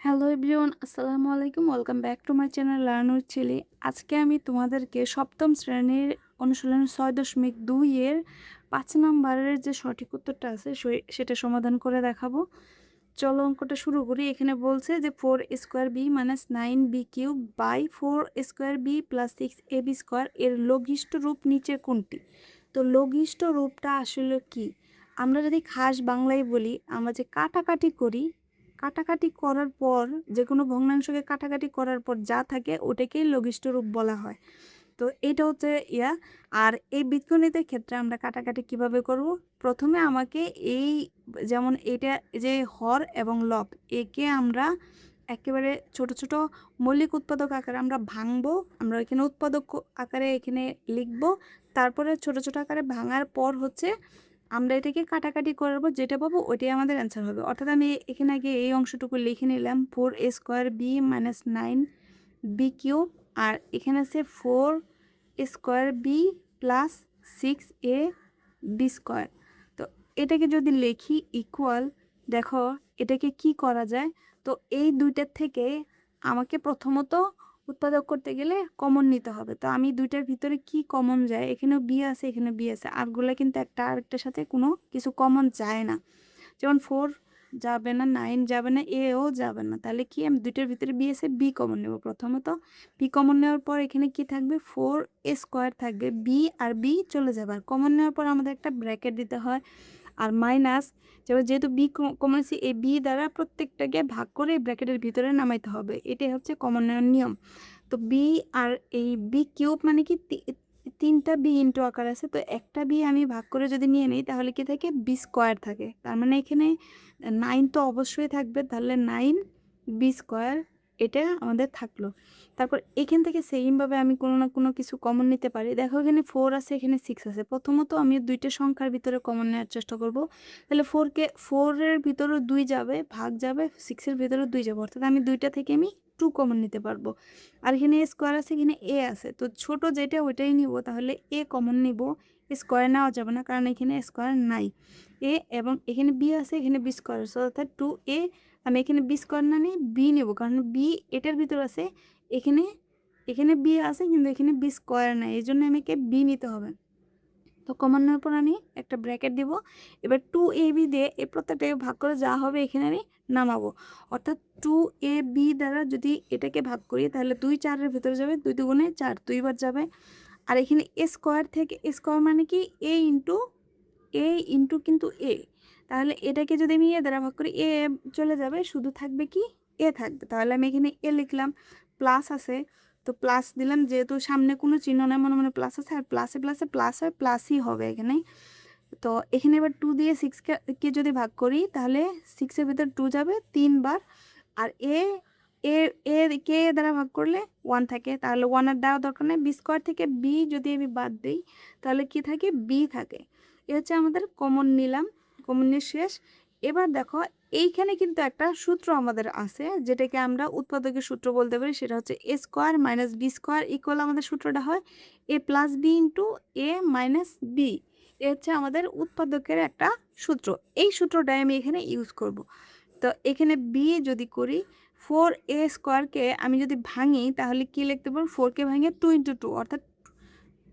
Hello everyone, আসসালামু আলাইকুম। Welcome back to my channel learn with Chilli. আজকে আমি তোমাদেরকে সপ্তম শ্রেণীর অনুশীলন ৬.২ এর ৫ নম্বরের যে সঠিক উত্তরটা আছে সেটা সমাধান করে দেখাবো। চলো অঙ্কটা শুরু করি। এখানে বলছে যে 4 square B minus 9 B cube by 4 square B plus 6 ab square এর লঘিষ্ঠ রূপ নিচে কোনটি? তো লঘিষ্ঠ রূপটা আসলে কি? আমরা যদি খাস বাংলায় বলি, আমরা যে কাটাকাটি করি, কাটাকাটি করার পর যে কোনো ভগ্নাংশকে কাটাকাটি করার পর যা থাকে ওটাকেই লঘিষ্ঠ রূপ বলা হয়। তো এটা হচ্ছে আর এই বীজগণিতের ক্ষেত্রে আমরা কাটাকাটি কিভাবে করব? প্রথমে আমাকে এই যেমন এটা যে হর এবং লব, একে আমরা একেবারে ছোট ছোট মৌলিক উৎপাদক আকারে আমরা ভাঙবো। আমরা এখানে উৎপাদক আকারে এখানে লিখব। তারপরে ছোট ছোট আকারে ভাঙার পর হচ্ছে আমরা এটাকে কাটাকাটি করবো, যেটা পাবো ওইটাই আমাদের অ্যান্সার হবে। অর্থাৎ আমি এখানে আগে এই অংশটুকু লিখে নিলাম, 4 square B minus 9 B cube, আর এখানে আছে 4 square B plus 6 ab square. তো এটাকে যদি লিখি ইকুয়াল, দেখো এটাকে কি করা যায়। তো এই দুইটার থেকে আমাকে প্রথমত উৎপাদক করতে গেলে কমন নিতে হবে। তো আমি দুইটার ভিতরে কি কমন যায়, এখানেও বি আছে এখানে বি আছে, আরগুলো কিন্তু একটা আরেকটার সাথে কোনো কিছু কমন যায় না। যেমন 4 যাবে না, 9 যাবে না, এও যাবে না। তাহলে কি আমি দুইটার ভিতরে বি আছে, বি কমন নেব প্রথমত। বি কমন নেওয়ার পর এখানে কি থাকবে, 4 স্কোয়ার থাকবে, বি আর বি চলে যাবে। আর কমন নেওয়ার পর আমাদের একটা ব্র্যাকেট দিতে হয়, আর মাইনাস যেহেতু বি কমন আছে, এই বি দ্বারা প্রত্যেকটাকে ভাগ করে এই ব্র্যাকেটের ভিতরে নামাইতে হবে। এটাই হচ্ছে কমন নেওয়ার নিয়ম। তো বি আর এই বি কিউব মানে কি, তিনটা বি ইন্টু আকার আছে, তো একটা বি আমি ভাগ করে যদি নিয়ে নিই তাহলে কি থাকে, বি স্কোয়ার থাকে। তার মানে এখানে 9 তো অবশ্যই থাকবে, তাহলে 9 বি স্কোয়ার এটা আমাদের থাকলো। তারপর এখান থেকে সেমভাবে আমি কোনো না কোনো কিছু কমন নিতে পারি। দেখো এখানে 4 আছে এখানে 6 আছে, প্রথমত আমি দুইটা সংখ্যার ভিতরে কমন নেওয়ার চেষ্টা করব। তাহলে 4-এর ভিতরে 2 যাবে, ভাগ যাবে, 6-এর ভিতরে 2 যাবে, অর্থাৎ আমি দুইটা থেকে আমি 2 কমন নিতে পারবো। আর এখানে স্কোয়ার আছে এখানে এ আছে, তো ছোট যেটা ওইটাই নিব, তাহলে এ কমন নিব। স্কোয়ার নেওয়া যাবে না কারণ এখানে স্কোয়ার নাই। এ এবং এখানে বি আছে এখানে বি স্কোয়ার আছে, অর্থাৎ 2a। আমি এখানে বি স্কোয়ার না নিয়ে বি নেব, কারণ বি এটার ভিতর আছে। এখানে এখানে বি আছে কিন্তু এখানে বি স্কোয়ার নাই, এই জন্য আমাকে বি নিতে হবে। তো কমন নেওয়ার পর আমি একটা ব্র্যাকেট দিব। এবার 2ab দিয়ে এই প্রত্যেকটাকে ভাগ করে যা হবে এখানে আমি নামাবো। অর্থাৎ 2ab দ্বারা যদি এটাকে ভাগ করি তাহলে 2 4-এর ভিতরে যাবে, 2 দুগুণে 4, 2 বার যাবে। আর এখানে স্কোয়ার থেকে স্কোয়ার মানে কি, এ ইন্টু কিন্তু এ, তাহলে এটাকে যদি আমি এ দ্বারা ভাগ করি এ চলে যাবে, শুধু থাকবে কি, এ থাকবে। তাহলে আমি এখানে এ লিখলাম, প্লাস আছে তো প্লাস দিলাম, যেহেতু সামনে কোনো চিহ্ন নেই মনে মনে প্লাস আছে, আর প্লাসে প্লাসে প্লাস হয়, প্লাসই হবে এখানে। তো এখানে এবার 2 দিয়ে 6কে যদি ভাগ করি তাহলে 6-এর ভিতর 2 যাবে 3 বার। আর এ এ এ কে দ্বারা ভাগ করলে 1 থাকে, তাহলে 1 আর দেওয়ার দরকার নেই। বি স্কোয়ার থেকে বি যদি আমি বাদ দিই তাহলে কি থাকে, বি থাকে। এ হচ্ছে আমাদের কমন নিলাম, কমন নিয়ে শেষ। এবার দেখো এইখানে কিন্তু একটা সূত্র আমাদের আছে, যেটাকে আমরা উৎপাদকের সূত্র বলতে পারি। সেটা হচ্ছে A square minus B square equal, আমাদের সূত্রটা হয় A plus B into A minus B. A হচ্ছে আমাদের উৎপাদকের একটা সূত্র। এই সূত্রটাই আমি এখানে ইউজ করব। তো এখানে বি যদি করি, 4a স্কোয়ারকে আমি যদি ভাঙি তাহলে কি লিখতে পারবো, 4কে ভাঙে 2 ইন্টু 2, অর্থাৎ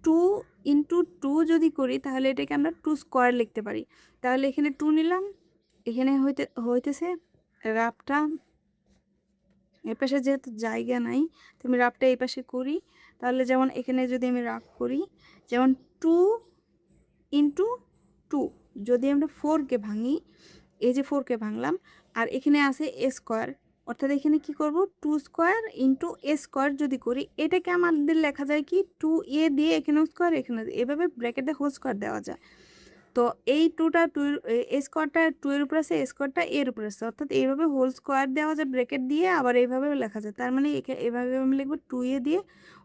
2 ইন্টু 2 যদি করি তাহলে এটাকে আমরা 2 স্কোয়ার লিখতে পারি। তাহলে এখানে 2 নিলাম, এখানে হইতেছে রাফটা এর পাশে যেহেতু জায়গা নাই, তো আমি রাফটা এই পাশে করি। তাহলে যেমন এখানে যদি আমি রাফ করি, যেমন 2 ইন্টু 2, যদি আমরা 4কে ভাঙি, এই যে 4কে ভাঙলাম, আর এখানে আছে এ স্কোয়ার, অর্থাৎ এখানে কি করব, 2 স্কোয়ার ইন্টু এ স্কোয়ার যদি করি, এটাকে আমাদের লেখা যায় কি, 2a দিয়ে এখানেও স্কোয়ার এখানে, এভাবে ব্র্যাকেটে হোল স্কোয়ার দেওয়া যায়। তো এই 2টা 2 এ স্কোয়ারটা 2 এর উপর আছে, এ স্কোয়ারটা এর উপর আছে, অর্থাৎ এইভাবে হোল স্কোয়ার দেওয়া যায় ব্র্যাকেট দিয়ে, আবার এইভাবে লেখা যায়। তার মানে এভাবে আমি লিখবো 2a দিয়ে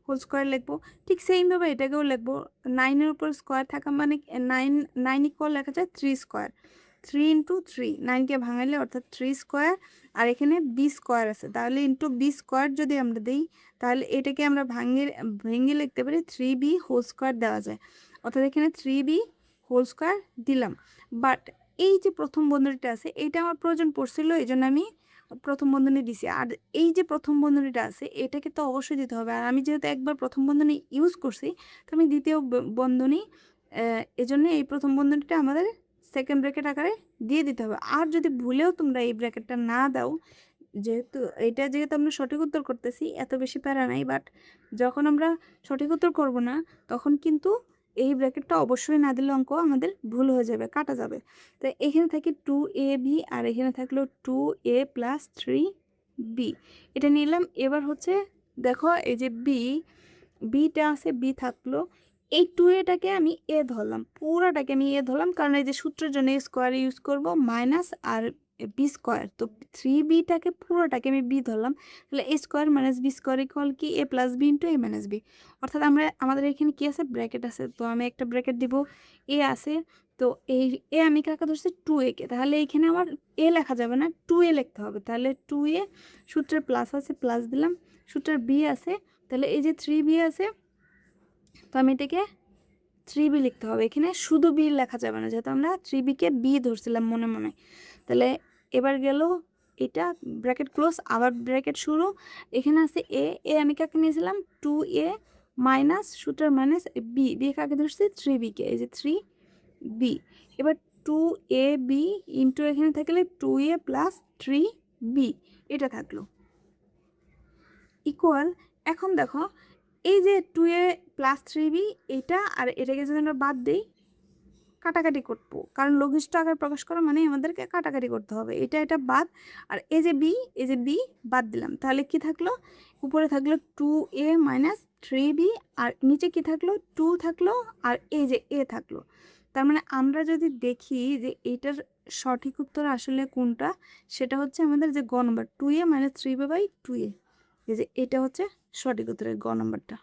হোল স্কোয়ার লিখবো। ঠিক সেইমভাবে এটাকেও লিখবো, 9-এর উপর স্কোয়ার থাকা মানে 9 ইকুয়াল লেখা যায় 3 স্কোয়ার, 3 ইন্টু 3, 9কে ভাঙাইলে অর্থাৎ 3 স্কোয়ার। আর এখানে বি স্কোয়ার আছে, তাহলে ইন্টু বি স্কোয়ার যদি আমরা দিই তাহলে এটাকে আমরা ভেঙে লিখতে পারি 3b হোল স্কোয়ার দেওয়া যায়, অর্থাৎ এখানে 3b হোল স্কোয়ার দিলাম। বাট এই যে প্রথম বন্ধনীটা আছে এইটা আমার প্রয়োজন পড়ছিল, এই জন্য আমি প্রথম বন্ধনী দিছি। আর এই যে প্রথম বন্ধনীটা আছে এটাকে তো অবশ্যই দিতে হবে। আর আমি যেহেতু একবার প্রথম বন্ধনী ইউজ করছি, তো আমি দ্বিতীয় বন্ধনী এজন্য এই প্রথম বন্ধনীটা আমাদের সেকেন্ড ব্র্যাকেট আকারে দিয়ে দিতে হবে। আর যদি ভুলেও তোমরা এই ব্র্যাকেটটা না দাও, যেহেতু আমরা সঠিক উত্তর করতেছি, এত বেশি প্যারা নাই, বাট যখন আমরা সঠিক উত্তর করব না তখন কিন্তু এই ব্র্যাকেটটা অবশ্যই না দিলে অঙ্ক আমাদের ভুল হয়ে যাবে, কাটা যাবে। তো এখানে থাকে 2ab আর এখানে থাকলো 2a প্লাস 3b, এটা নিলাম। এবার হচ্ছে দেখো এই যে বিটা আছে, বি থাকলো, এই 2aটাকে আমি এ ধরলাম, পুরাটাকে আমি এ ধরলাম, কারণ এই যে সূত্রের জন্য স্কোয়ার ইউজ করব, মাইনাস আর বি স্কোয়ার, তো 3bটাকে পুরোটাকে আমি বি ধরলাম। তাহলে A square minus B square equal কি A plus B into A minus B. অর্থাৎ আমাদের এখানে কি আছে, ব্র্যাকেট আছে, তো আমি একটা ব্র্যাকেট দিব, এ আছে, তো এই এ আমি কাকে ধরছি 2a-কে, তাহলে এইখানে আমার এ লেখা যাবে না, 2a লিখতে হবে। তাহলে 2a, সূত্রের প্লাস আছে প্লাস দিলাম, সূত্রের বি আছে, তাহলে এই যে 3b আছে, তো আমি এটাকে 3b লিখতে হবে। এখানে শুধু বি লেখা যাবে না, যেহেতু আমরা 3bকে বি ধরছিলাম মনে মনে। তাহলে এবার গেল এটা ব্র্যাকেট ক্লোজ, আবার ব্র্যাকেট শুরু। এখানে আছে এ আমি কাকে নিয়েছিলাম 2a মাইনাস সূত্রের মাইনাস বি কাকে ধরছি 3bকে, এই যে 3b। এবার 2ab ইন্টু এখানে থাকলে 2a প্লাস 3b, এটা থাকলো ইকুয়াল। এখন দেখো এই যে 2a প্লাস 3b, এটা আর এটাকে যদি আমরা বাদ দিই, কাটাকাটি করবো, কারণ লঘিষ্ঠ আকার প্রকাশ করা মানে আমাদেরকে কাটাকাটি করতে হবে, এটা বাদ। আর এই যে বি বাদ দিলাম, তাহলে কি থাকলো, উপরে থাকলো 2a মাইনাস 3b, আর নিচে কি থাকলো 2 থাকলো, আর এই যে এ থাকলো। তার মানে আমরা যদি দেখি যে এইটার সঠিক উত্তর আসলে কোনটা, সেটা হচ্ছে আমাদের যে গ নম্বর 2a minus 3b by 2a, এই যে এটা হচ্ছে সঠিক উত্তরের গ নম্বরটা।